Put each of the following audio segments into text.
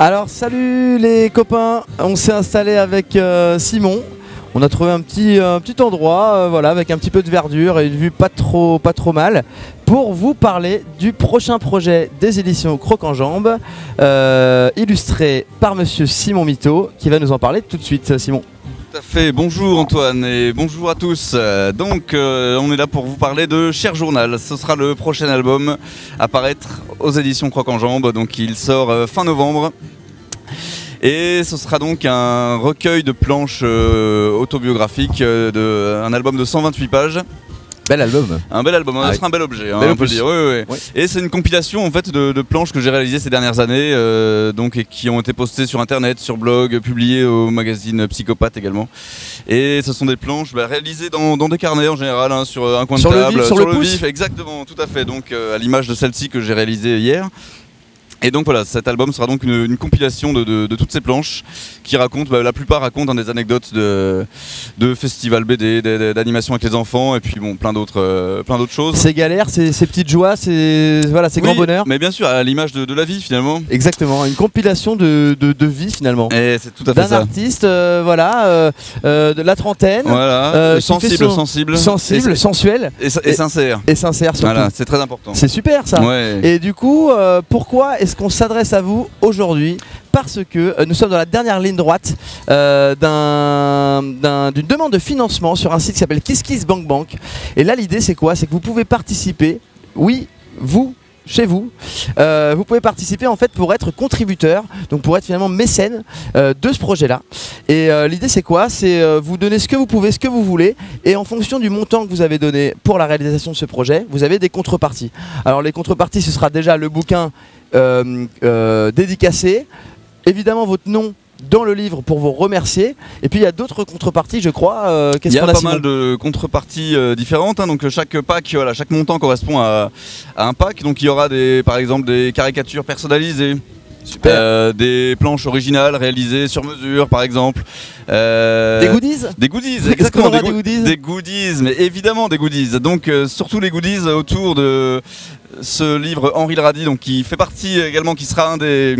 Alors salut les copains, on s'est installé avec Simon. On a trouvé un petit endroit, voilà, avec un petit peu de verdure et une vue pas trop mal, pour vous parler du prochain projet des éditions Croc en Jambe, illustré par monsieur Simon Mito, qui va nous en parler tout de suite. Simon. Tout à fait, bonjour Antoine et bonjour à tous. Donc on est là pour vous parler de Cher Journal. Ce sera le prochain album à paraître aux éditions Croc en Jambe, donc il sort fin novembre. Et ce sera donc un recueil de planches autobiographiques, un album de 128 pages. Bel album. Un bel album, ce sera un bel objet, hein, on peut le dire. Oui. Et c'est une compilation en fait de planches que j'ai réalisées ces dernières années, et qui ont été postées sur internet, sur blog, publiées au magazine Psychopathe également. Et ce sont des planches réalisées dans des carnets en général, hein, sur un coin de table, sur le vif, exactement, tout à fait. Donc à l'image de celle-ci que j'ai réalisée hier. Et donc voilà, cet album sera donc une compilation de toutes ces planches qui racontent, la plupart racontent des anecdotes de festivals BD, d'animation avec les enfants et puis bon, plein d'autres choses. Ces galères, ces petites joies, ces grands bonheurs. Mais bien sûr, à l'image de la vie finalement. Exactement, une compilation de vie finalement. Et c'est tout à fait ça. D'un artiste, de la trentaine. Voilà, sensible, sensuel. Et sincère. Et sincère surtout. Voilà, c'est très important. C'est super ça. Ouais. Et du coup, pourquoi est-ce qu'on s'adresse à vous aujourd'hui? Parce que nous sommes dans la dernière ligne droite d'une demande de financement sur un site qui s'appelle KissKissBankBank. Et là l'idée c'est quoi? C'est que vous pouvez participer, oui, vous, chez vous, vous pouvez participer en fait pour être contributeur, donc pour être finalement mécène de ce projet-là. Et l'idée c'est quoi? C'est vous donner ce que vous pouvez, ce que vous voulez, et en fonction du montant que vous avez donné pour la réalisation de ce projet, vous avez des contreparties. Alors les contreparties, ce sera déjà le bouquin dédicacé, évidemment votre nom dans le livre pour vous remercier, et puis il y a d'autres contreparties je crois. Il y a pas mal de contreparties différentes, hein, donc chaque pack, voilà, chaque montant correspond à un pack, donc il y aura par exemple des caricatures personnalisées. Super. Des planches originales réalisées sur mesure par exemple. Des goodies. Des goodies, exactement. Des goodies, mais évidemment des goodies. Donc surtout les goodies autour de ce livre Henri le Radis, donc qui fait partie également, qui sera un des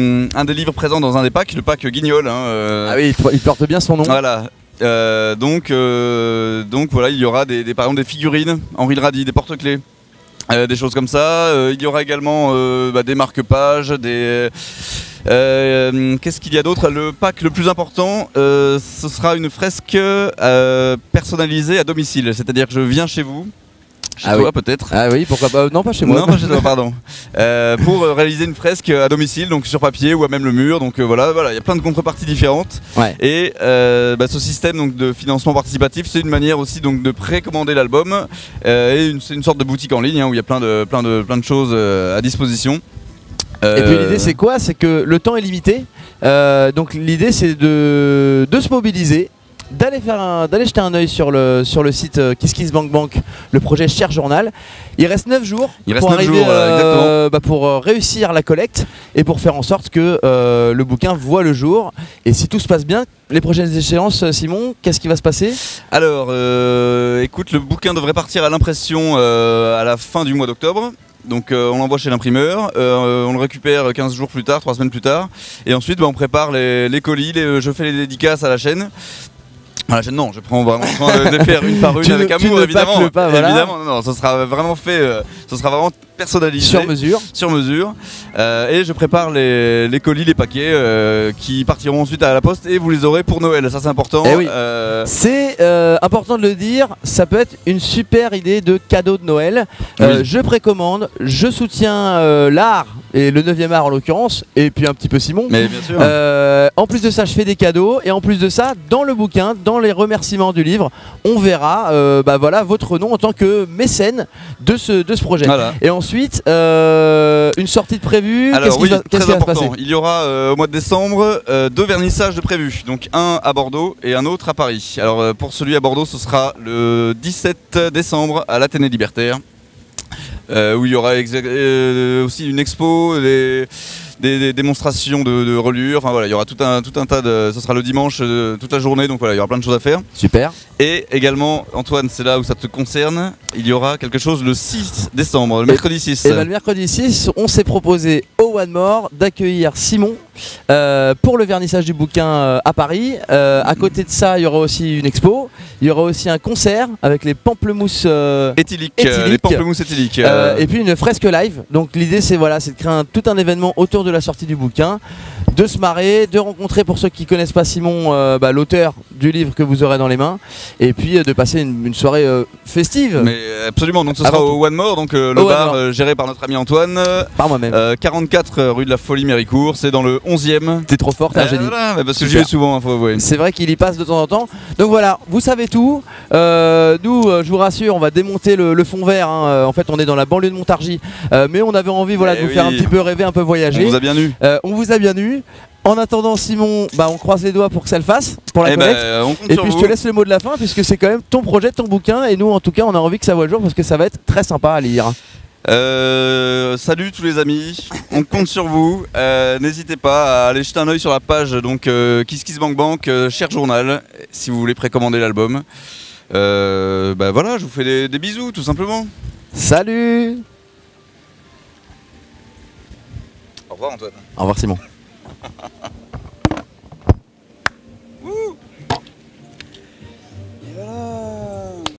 livres présents dans un des packs, le pack Guignol. Ah oui, il porte bien son nom. Voilà. Donc voilà, il y aura par exemple des figurines Henri le Radis, des porte-clés. Des choses comme ça. Il y aura également des marque-pages, qu'est-ce qu'il y a d'autre? Le pack le plus important, ce sera une fresque personnalisée à domicile. C'est-à-dire que je viens chez vous. Chez toi peut-être. Ah oui, pourquoi pas? Non, pas chez moi. Non, pas chez toi, pardon. Pour réaliser une fresque à domicile, donc sur papier ou à même le mur. Donc voilà, il y a plein de contreparties différentes. Ouais. Et ce système donc, de financement participatif, c'est une manière aussi donc, de précommander l'album. Et c'est une sorte de boutique en ligne, hein, où il y a plein de choses à disposition. Et puis l'idée c'est quoi? C'est que le temps est limité. Donc l'idée c'est de se mobiliser, d'aller jeter un œil sur le site KissKissBankBank, le projet Cher Journal. Il reste 9 jours pour arriver pour réussir la collecte et pour faire en sorte que le bouquin voit le jour. Et si tout se passe bien, les prochaines échéances, Simon, qu'est-ce qui va se passer? Alors écoute, le bouquin devrait partir à l'impression à la fin du mois d'octobre. Donc on l'envoie chez l'imprimeur, on le récupère 15 jours plus tard, 3 semaines plus tard. Et ensuite on prépare les colis, je fais les dédicaces à la chaîne. Non, je prends vraiment soin de les faire une par une avec amour, évidemment. Pas, voilà. Évidemment, non, ça sera vraiment fait, ça sera vraiment personnalisé. Sur mesure. Et je prépare les colis, les paquets qui partiront ensuite à la poste et vous les aurez pour Noël. Ça, c'est important. Oui. C'est important de le dire, ça peut être une super idée de cadeau de Noël. Oui. Je précommande, je soutiens l'art, et le 9e art en l'occurrence, et puis un petit peu Simon. Mais bien sûr. En plus de ça, je fais des cadeaux, et en plus de ça, dans le bouquin, dans les remerciements du livre, on verra votre nom en tant que mécène de ce projet. Voilà. Et ensuite, une sortie de prévue. Alors qu'est-ce qui va se passer? Il y aura au mois de décembre 2 vernissages de prévus, donc un à Bordeaux et un autre à Paris. Alors pour celui à Bordeaux, ce sera le 17 décembre à l'Athénée Libertaire. Où il y aura aussi une expo, des démonstrations de relure. Enfin voilà, il y aura tout un tas de. Ce sera le dimanche toute la journée, donc voilà, il y aura plein de choses à faire. Super. Et également, Antoine, c'est là où ça te concerne, il y aura quelque chose le 6 décembre, le mercredi 6. Et ben, le mercredi 6, on s'est proposé au One More d'accueillir Simon pour le vernissage du bouquin à Paris. À côté de ça, il y aura aussi une expo, il y aura aussi un concert avec les pamplemousses éthyliques, éthyliques. les pamplemousses éthyliques. Et puis une fresque live. Donc l'idée c'est voilà, c'est de créer tout un événement autour de la sortie du bouquin, de se marrer, de rencontrer, pour ceux qui connaissent pas Simon, l'auteur du livre que vous aurez dans les mains, et puis de passer une soirée festive. Mais absolument, donc ce sera au One More, donc le bar géré par notre ami Antoine, par moi-même. 44 rue de la Folie Méricourt, c'est dans le 11e. T'es trop fort, t'es un génie. Voilà, parce que j'y vais souvent, faut avouer. C'est vrai qu'il y passe de temps en temps. Donc voilà, vous savez tout. Nous, je vous rassure, on va démonter le fond vert. Hein. En fait, on est dans la banlieue de Montargis, mais on avait envie, voilà, de vous faire un petit peu rêver, un peu voyager. On vous a bien eu. On vous a bien eu. En attendant, Simon, on croise les doigts pour que ça le fasse, pour la collecte. Et puis je te laisse le mot de la fin, puisque c'est quand même ton projet, ton bouquin, et nous, en tout cas, on a envie que ça voit le jour parce que ça va être très sympa à lire. Salut tous les amis, on compte sur vous. N'hésitez pas à aller jeter un oeil sur la page donc Kiss Kiss Bank Bank, Cher Journal, si vous voulez précommander l'album. Voilà, je vous fais des bisous tout simplement. Salut. Au revoir Antoine. Au revoir Simon.